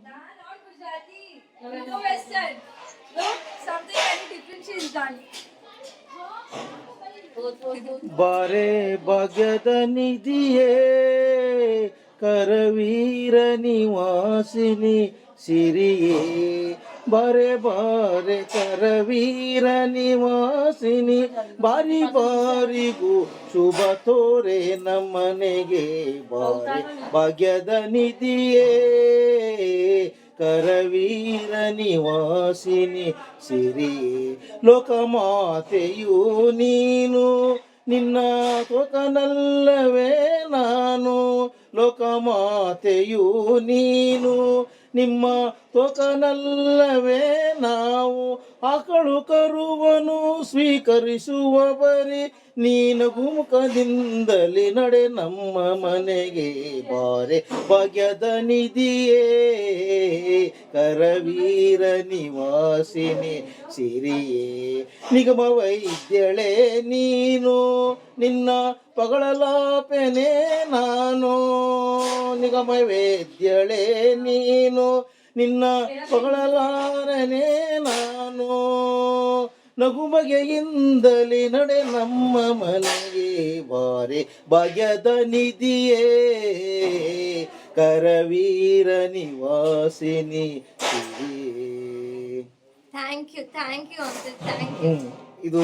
Nah, not Gujarati. Indo-Western. Look, something very different she is done. ಬಾರೆ ಭಾಗ್ಯದ ನಿಧಿಯೇ ಕರವೀರ ನಿವಾಸಿನಿ ಸಿರಿಯೇ ಬಾರೆ ಬಾರೆ ಕರವೀರ ನಿವಾಸಿನಿ ಬಾರಿ ಬಾರಿಗೂ ಶುಭ ತೋರೆ ನಮ್ಮನೆಗೆ ಬಾರೆ ಭಾಗ್ಯದ ನಿಧಿಯೇ ಕರವೀರ ನಿವಾಸಿನಿ ಸಿರಿಯೇ ಲೋಕಮಾತೆಯು ನೀನು ನಿನ್ನ ತೊಕನಲ್ಲವೇ ನಾನು ಲೋಕಮಾತೆಯು ನೀನು ನಿಮ್ಮ ತೊಕನಲ್ಲವೇ ನಾವು ಆಕಳು ಕರುವನು ಸ್ವೀಕರಿಸುವ ಬರಿ ನೀನು ಗುಮುಖದಿಂದಲೇ ನಡೆ ನಮ್ಮ ಮನೆಗೆ ಬಾರೆ ಭಾಗ್ಯದ ನಿಧಿಯೇ ಕರವೀರ ನಿವಾಸಿನಿ ಸಿರಿಯೇ ನಿಗಮ ವೈದ್ಯಳೆ ನೀನು ನಿನ್ನ ಪಗಳಲಾಪೆನೆ ನಾನು ನಿಗಮ ವೈದ್ಯಳೆ ನೀನು ನಿನ್ನ ಪಗಳಲಾರನೆ ನಾನು ನಗುಬಗೆಯಿಂದಲೇ ನಡೆ ನಮ್ಮ ಮನೆಗೆ ಬಾರೆ ಭಾಗ್ಯದ ನಿಧಿಯೇ ಕರವೀರ ನಿವಾಸಿನಿ ಸಿರಿಯೇ. Thank you, uncle. Thank you. ಇದು